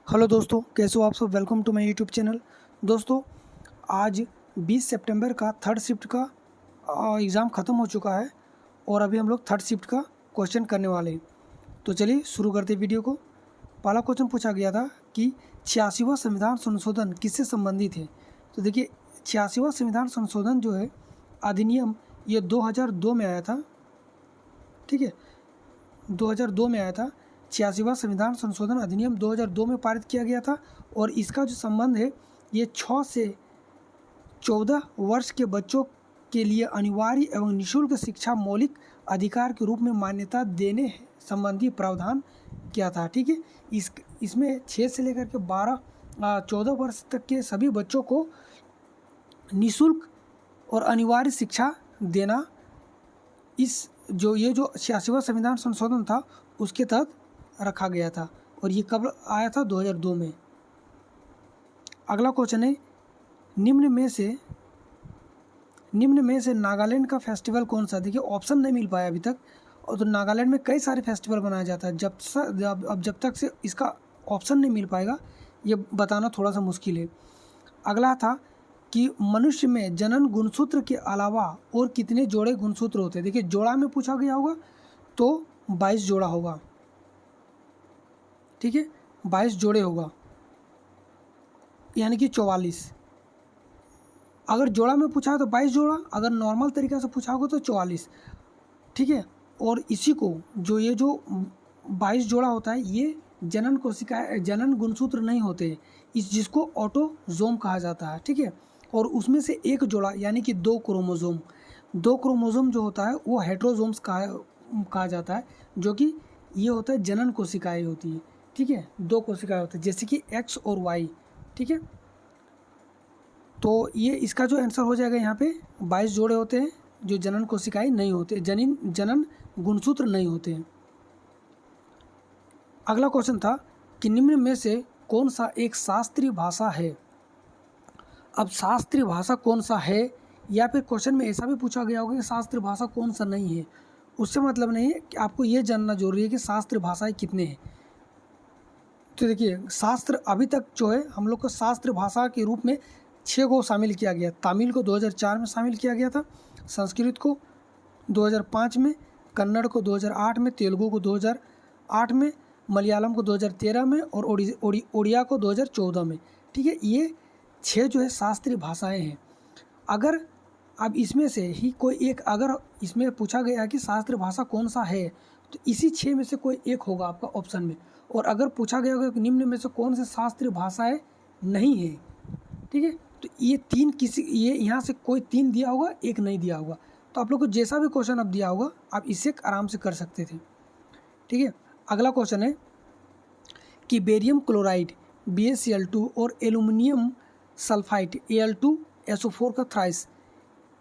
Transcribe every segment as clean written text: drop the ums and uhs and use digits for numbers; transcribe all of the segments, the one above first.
Hello दोस्तों, कैसे हो आप सब। Welcome to my YouTube channel. दोस्तों, आज 20 सितंबर का थर्ड शिफ्ट का एग्ज़ाम ख़त्म हो चुका है और अभी हम लोग थर्ड शिफ्ट का क्वेश्चन करने वाले हैं। तो चलिए शुरू करते हैं वीडियो को। पहला क्वेश्चन पूछा गया था कि 86वां संविधान संशोधन किससे संबंधित है। तो देखिए, 86वां संविधान संशोधन जो है अधिनियम, ये 2002 में आया था। ठीक है, 2002 में आया था। 86वां संविधान संशोधन अधिनियम 2002 में पारित किया गया था और इसका जो संबंध है ये 6 से 14 वर्ष के बच्चों के लिए अनिवार्य एवं निःशुल्क शिक्षा मौलिक अधिकार के रूप में मान्यता देने संबंधी प्रावधान किया था। ठीक है, इसमें 6 से लेकर के 14 वर्ष तक के सभी बच्चों को निःशुल्क और अनिवार्य शिक्षा देना इस जो 86वां संविधान संशोधन था उसके तहत रखा गया था और ये कब आया था? 2002 में। अगला क्वेश्चन है, निम्न में से नागालैंड का फेस्टिवल कौन सा? देखिए, ऑप्शन नहीं मिल पाया अभी तक। और तो नागालैंड में कई सारे फेस्टिवल मनाया जाता है। जब तक से इसका ऑप्शन नहीं मिल पाएगा ये बताना थोड़ा सा मुश्किल है। अगला था कि मनुष्य में जनन गुणसूत्र के अलावा और कितने जोड़े गुणसूत्र होते हैं। देखिए, जोड़ा में पूछा गया होगा तो 22 जोड़ा होगा। ठीक है, 22 जोड़े होगा, यानी कि 44। अगर जोड़ा में पूछा है तो 22 जोड़ा, अगर नॉर्मल तरीक़े से पूछा होगा तो 44। ठीक है, और इसी को ये जो 22 जोड़ा होता है ये जनन गुणसूत्र नहीं होते, जिसको ऑटोजोम कहा जाता है। ठीक है, और उसमें से एक जोड़ा यानी कि 2 क्रोमोजोम जो होता है वो हेट्रोजोम्स कहा जाता है, जो कि ये होता है जनन कोशिकाएं होती है। ठीक है, 2 कोशिकाएं होती है जैसे कि X और Y। ठीक है, तो ये इसका जो आंसर हो जाएगा यहाँ पे 22 जोड़े होते हैं जो जनन कोशिकाएं नहीं होते, जनन गुणसूत्र नहीं होते हैं। अगला क्वेश्चन था कि निम्न में से कौन सा एक शास्त्रीय भाषा है। अब शास्त्रीय भाषा कौन सा है, या फिर क्वेश्चन में ऐसा भी पूछा गया होगा कि शास्त्रीय भाषा कौन सा नहीं है। उससे मतलब नहीं है कि आपको ये जानना जरूरी है कि शास्त्रीय भाषाएं कितने हैं। तो देखिए, शास्त्र अभी तक जो है हम लोग को शास्त्र भाषा के रूप में 6 को शामिल किया गया। तमिल को 2004 में शामिल किया गया था, संस्कृत को 2005 में, कन्नड़ को 2008 में, तेलुगु को 2008 में, मलयालम को 2013 में और ओडिया को 2014 में। ठीक है, ये 6 जो है शास्त्रीय भाषाएं हैं। अगर अब इसमें से ही कोई एक, अगर इसमें पूछा गया है कि शास्त्रीय भाषा कौन सा है, तो इसी 6 में से कोई एक होगा आपका ऑप्शन में। और अगर पूछा गया होगा कि निम्न में से कौन से शास्त्रीय भाषाएं नहीं है, ठीक है, तो ये यहाँ से कोई 3 दिया होगा, एक नहीं दिया होगा। तो आप लोग को जैसा भी क्वेश्चन अब दिया होगा आप इससे आराम से कर सकते थे। ठीक है, अगला क्वेश्चन है कि बेरियम क्लोराइड BaCl2 और एल्यूमिनियम सल्फाइड Al2SO4 का थ्राइस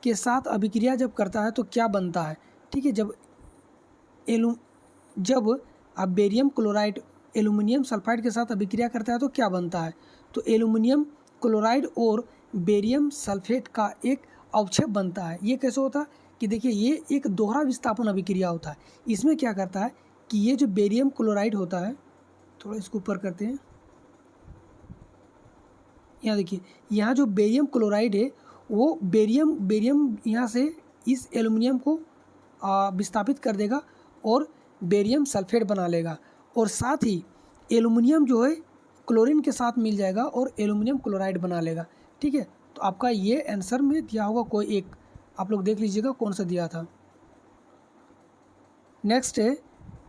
के साथ अभिक्रिया जब करता है तो क्या बनता है। ठीक है, जब आप बेरियम क्लोराइड एल्यूमिनियम सल्फाइड के साथ अभिक्रिया करता है तो क्या बनता है। तो एल्यूमिनियम क्लोराइड और बेरियम सल्फेट का एक अवक्षेप बनता है। ये कैसे होता है कि देखिए, ये एक दोहरा विस्थापन अभिक्रिया होता है। इसमें क्या करता है कि ये जो बेरियम क्लोराइड होता है, थोड़ा इसको ऊपर करते हैं, यहाँ देखिए, यहाँ जो बेरियम क्लोराइड है वो बेरियम यहाँ से इस एल्यूमिनियम को विस्थापित कर देगा और बेरियम सल्फेट बना लेगा, और साथ ही एल्यूमिनियम जो है क्लोरीन के साथ मिल जाएगा और एल्यूमिनियम क्लोराइड बना लेगा। ठीक है, तो आपका ये आंसर में दिया होगा कोई एक, आप लोग देख लीजिएगा कौन सा दिया था। नेक्स्ट है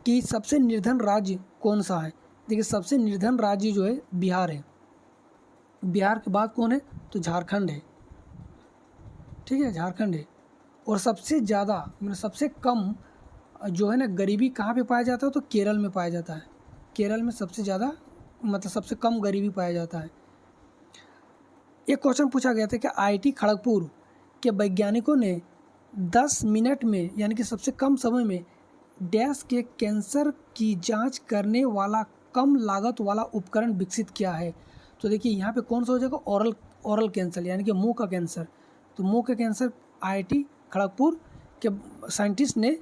कि सबसे निर्धन राज्य कौन सा है। देखिए, सबसे निर्धन राज्य जो है बिहार है। बिहार के बाद कौन है तो झारखंड है। ठीक है, झारखंड है। और सबसे ज़्यादा मतलब सबसे कम जो है ना गरीबी कहाँ पे पाया जाता है तो केरल में पाया जाता है। केरल में सबसे ज़्यादा मतलब सबसे कम गरीबी पाया जाता है। एक क्वेश्चन पूछा गया था कि IIT खड़गपुर के वैज्ञानिकों ने 10 मिनट में यानी कि सबसे कम समय में डैश के कैंसर की जांच करने वाला कम लागत वाला उपकरण विकसित किया है। तो देखिए, यहाँ पे कौन सा हो जाएगा, ओरल कैंसर यानी कि मुंह का कैंसर। तो मुंह के कैंसर IIT खड़गपुर के साइंटिस्ट ने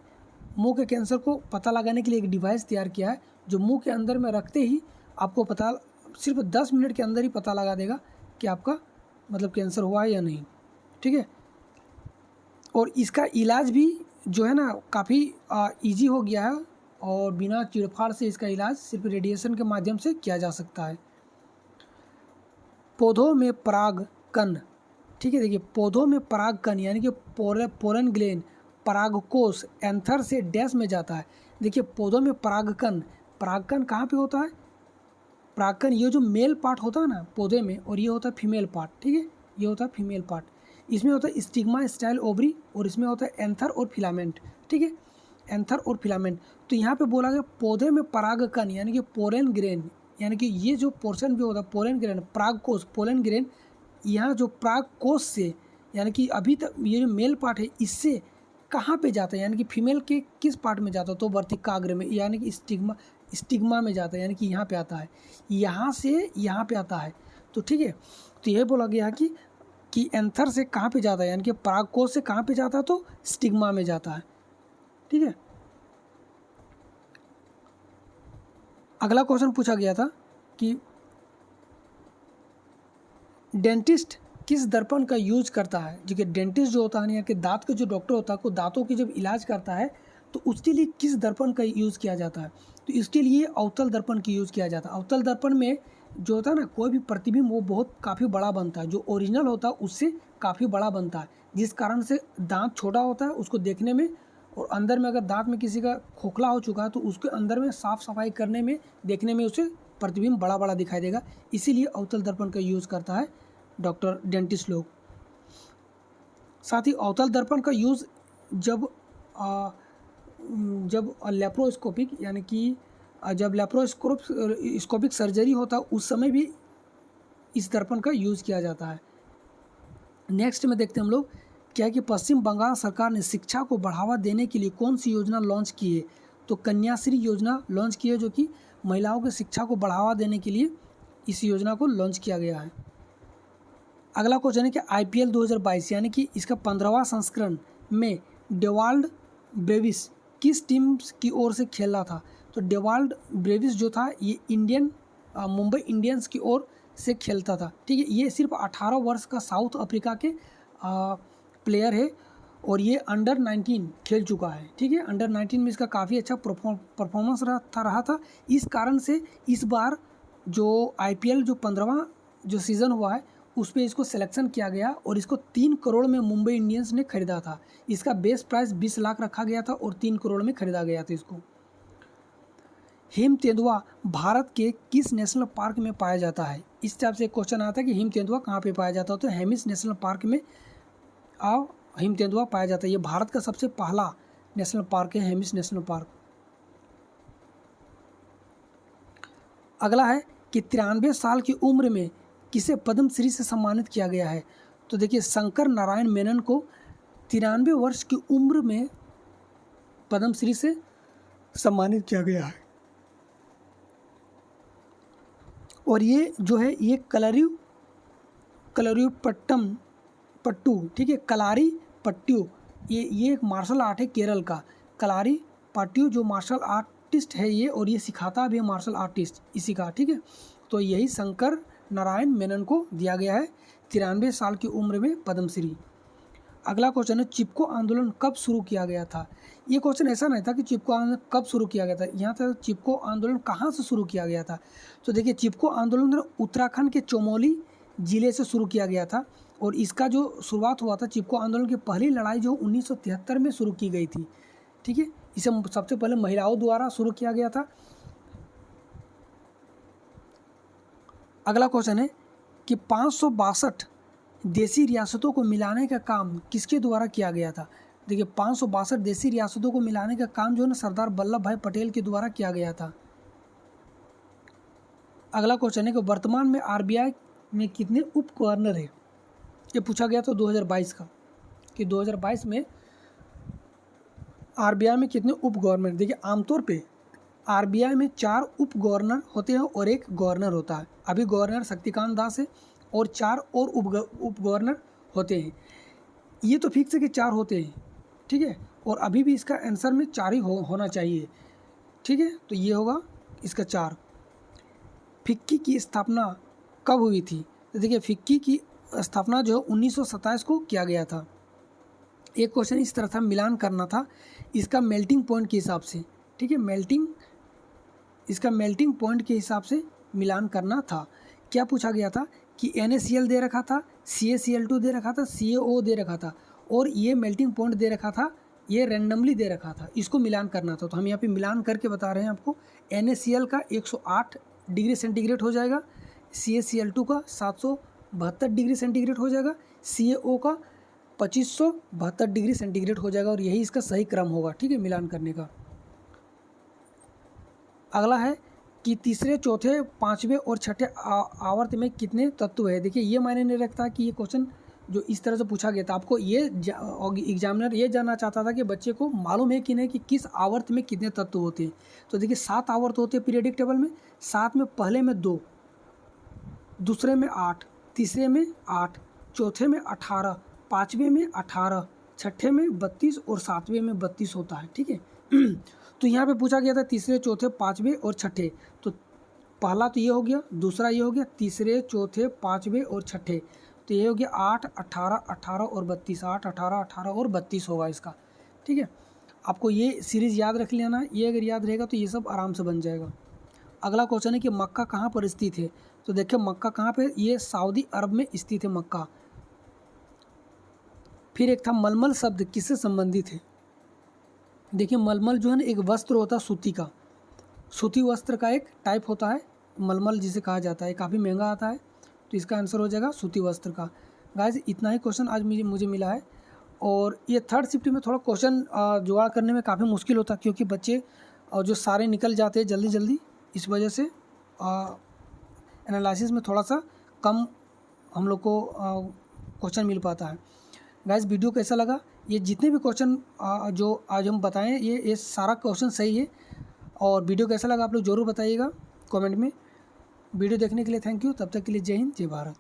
मुंह के कैंसर को पता लगाने के लिए एक डिवाइस तैयार किया है, जो मुंह के अंदर में रखते ही आपको पता सिर्फ 10 मिनट के अंदर ही पता लगा देगा कि आपका मतलब कैंसर हुआ है या नहीं, ठीक है। और इसका इलाज भी जो है ना काफ़ी ईजी हो गया है और बिना चिड़फाड़ से इसका इलाज सिर्फ रेडिएशन के माध्यम से किया जा सकता है। पौधों में परागकण, ठीक है, देखिए पौधों में परागकण यानी कि पोलन ग्लैंड परागकोश एंथर से डैश में जाता है। देखिए पौधों में परागकण, परागकण कहाँ पे होता है? परागकण ये जो मेल पार्ट होता है ना पौधे में, और ये होता है फीमेल पार्ट, ठीक है, ये होता है फीमेल पार्ट। इसमें होता है स्टिग्मा स्टाइल ओवरी और इसमें होता है एंथर और फिलामेंट, ठीक है, एंथर और फिलामेंट। तो यहाँ पे बोला गया पौधे में परागकण यानी कि पोलन ग्रेन, यानी कि ये जो पोर्शन जो होता है पोलन ग्रेन, परागकोश पोलन ग्रेन, यहाँ जो परागकोश से यानी कि अभी तक ये जो मेल पार्ट है इससे कहाँ पे जाता है, यानी कि फीमेल के किस पार्ट में जाता है? तो वर्तिकाग्र में, यानी कि स्टिग्मा में जाता है, यानी कि यहाँ पे आता है, यहाँ से यहाँ पे आता है। तो ठीक है, तो यह बोला गया कि एंथर से कहाँ पे जाता है, यानी कि परागकोश से कहाँ पे जाता है? तो स्टिग्मा में जाता है, ठीक है। अगला क्वेश्चन पूछा गया था कि डेंटिस्ट किस दर्पण का यूज करता है? जो कि डेंटिस्ट जो होता है यानी कि दांत के जो डॉक्टर होता है को दांतों की जब इलाज करता है तो उसके लिए किस दर्पण का यूज़ किया जाता है? तो इसके लिए अवतल दर्पण की यूज़ किया जाता है। अवतल दर्पण में जो होता है ना कोई भी प्रतिबिंब वो बहुत काफ़ी बड़ा बनता है, जो ओरिजिनल होता है उससे काफ़ी बड़ा बनता है, जिस कारण से दांत छोटा होता है उसको देखने में, और अंदर में अगर दांत में किसी का खोखला हो चुका है तो उसके अंदर में साफ़ सफाई करने में देखने में उसे प्रतिबिंब बड़ा बड़ा दिखाई देगा, इसीलिए अवतल दर्पण का यूज़ करता है डॉक्टर डेंटिस्ट लोग। साथ ही अवतल दर्पण का यूज़ जब लेप्रोस्कोपिक यानी कि जब लेप्रोस्कोपिक सर्जरी होता है उस समय भी इस दर्पण का यूज़ किया जाता है। नेक्स्ट में देखते हैं हम लोग क्या है कि पश्चिम बंगाल सरकार ने शिक्षा को बढ़ावा देने के लिए कौन सी योजना लॉन्च की है? तो कन्याश्री योजना लॉन्च की है, जो कि महिलाओं की शिक्षा को बढ़ावा देने के लिए इस योजना को लॉन्च किया गया है। अगला क्वेश्चन है कि IPL 2022 यानी कि इसका 15वां संस्करण में डेवाल्ड ब्रेविस किस टीम की ओर से खेल रहा था? तो डेवाल्ड ब्रेविस जो था ये मुंबई इंडियंस की ओर से खेलता था, ठीक है। ये सिर्फ 18 वर्ष का साउथ अफ्रीका के प्लेयर है और ये अंडर 19 खेल चुका है, ठीक है। अंडर 19 में इसका काफ़ी अच्छा परफॉर्मेंस रहा था। इस कारण से इस बार जो IPL जो 15वां जो सीज़न हुआ है उस पर इसको सिलेक्शन किया गया और इसको 3 करोड़ में मुंबई इंडियंस ने खरीदा था। इसका बेस प्राइस 20 लाख रखा गया था और 3 करोड़ में खरीदा गया था इसको। हिम तेंदुआ भारत के किस नेशनल पार्क में पाया जाता है? इस टाइप से क्वेश्चन आता है कि हिम तेंदुआ कहाँ पे पाया जाता है? तो हेमिस नेशनल पार्क में हिम तेंदुआ पाया जाता है। ये भारत का सबसे पहला नेशनल पार्क है, हेमिस नेशनल पार्क। अगला है कि 93 साल की उम्र में किसे पद्मश्री से सम्मानित किया गया है? तो देखिए शंकर नारायण मेनन को 93 वर्ष की उम्र में पद्मश्री से सम्मानित किया गया है। और ये जो है ये कलरी पट्टू, ठीक है, कलारी पट्टू, ये एक मार्शल आर्ट है केरल का। कलारी पट्टू जो मार्शल आर्टिस्ट है ये, और ये सिखाता भी है मार्शल आर्टिस्ट इसी का, ठीक है। तो यही शंकर नारायण मेनन को दिया गया है 93 साल की उम्र में पद्मश्री। अगला क्वेश्चन है चिपको आंदोलन कब शुरू किया गया था? ये क्वेश्चन ऐसा नहीं था कि चिपको आंदोलन कब शुरू किया गया था, यहाँ था चिपको आंदोलन कहाँ से शुरू किया गया था। तो देखिए चिपको आंदोलन उत्तराखंड के चमोली जिले से शुरू किया गया था और इसका जो शुरुआत हुआ था चिपको आंदोलन की पहली लड़ाई जो 1973 में शुरू की गई थी, ठीक है। इसे सबसे पहले महिलाओं द्वारा शुरू किया गया था। अगला क्वेश्चन है कि 562 देसी रियासतों को मिलाने का काम किसके द्वारा किया गया था? देखिए 562 देसी रियासतों को मिलाने का काम जो है ना सरदार वल्लभ भाई पटेल के द्वारा किया गया था। अगला क्वेश्चन है कि वर्तमान में RBI में कितने उप गवर्नर है? ये पूछा गया था 2022 का कि 2022 में RBI में कितने उप गवर्नर। देखिए आमतौर पे RBI में 4 उप गवर्नर होते हैं और 1 गवर्नर होता है। अभी गवर्नर शक्तिकांत दास है और 4 और उप गवर्नर होते हैं। ये तो फिक्स है कि 4 होते हैं, ठीक है। और अभी भी इसका आंसर में 4 ही होना चाहिए, ठीक है। तो ये होगा इसका 4। फिक्की की स्थापना कब हुई थी? तो देखिए फिक्की की स्थापना जो 1927 को किया गया था। एक क्वेश्चन इस तरह था, मिलान करना था इसका मेल्टिंग पॉइंट के हिसाब से, ठीक है, इसका मेल्टिंग पॉइंट के हिसाब से मिलान करना था। क्या पूछा गया था कि NaCl दे रखा था, CaCl2 दे रखा था, CaO दे रखा था और ये मेल्टिंग पॉइंट दे रखा था, ये रैंडमली दे रखा था, इसको मिलान करना था। तो हम यहाँ पे मिलान करके बता रहे हैं आपको। NaCl का 108 डिग्री सेंटीग्रेड हो जाएगा, CaCl2 का 772 डिग्री सेंटीग्रेड हो जाएगा, CaO का 2572 डिग्री सेंटीग्रेड हो जाएगा और यही इसका सही क्रम होगा, ठीक है, मिलान करने का। अगला है कि तीसरे, चौथे, पाँचवें और छठे आवर्त में कितने तत्व है। देखिए ये मायने नहीं रखता कि ये क्वेश्चन जो इस तरह से पूछा गया था, आपको ये एग्जामिनर ये जानना चाहता था कि बच्चे को मालूम है कि नहीं कि किस आवर्त में कितने तत्व होते हैं। तो देखिए 7 आवर्त होते हैं पीरियडिक टेबल में। 7 में पहले में 2, दूसरे में 8, तीसरे में 8, चौथे में 18, पाँचवें में 18, छठे में 32 और सातवें में 32 होता है, ठीक है। तो यहाँ पे पूछा गया था तीसरे, चौथे, पाँचवें और छठे। तो पहला तो ये हो गया, दूसरा ये हो गया, तीसरे, चौथे, पाँचवें और छठे। तो ये हो गया 8, 18, 18 और 32, 8, 18, 18 और 32 होगा इसका, ठीक है। आपको ये सीरीज़ याद रख लेना है, ये अगर याद रहेगा तो ये सब आराम से बन जाएगा। अगला क्वेश्चन है कि मक्का कहाँ पर स्थित है। तो देखिए मक्का कहाँ पे, ये सऊदी अरब में स्थित है मक्का। फिर एक था मलमल शब्द किससे संबंधित है। देखिए मलमल जो है ना एक वस्त्र होता है सूती का, सूती वस्त्र का एक टाइप होता है मलमल जिसे कहा जाता है, काफ़ी महंगा आता है। तो इसका आंसर हो जाएगा सूती वस्त्र का। गाइस इतना ही क्वेश्चन आज मुझे मिला है और ये थर्ड शिफ्ट में थोड़ा क्वेश्चन जुगाड़ करने में काफ़ी मुश्किल होता है क्योंकि बच्चे जो सारे निकल जाते हैं जल्दी जल्दी, इस वजह से एनालिसिस में थोड़ा सा कम हम लोग को क्वेश्चन मिल पाता है। गाइस वीडियो कैसा लगा, ये जितने भी क्वेश्चन जो आज हम बताएं ये सारा क्वेश्चन सही है। और वीडियो कैसा लगा आप लोग ज़रूर बताइएगा कमेंट में। वीडियो देखने के लिए थैंक यू। तब तक के लिए जय हिंद, जय भारत।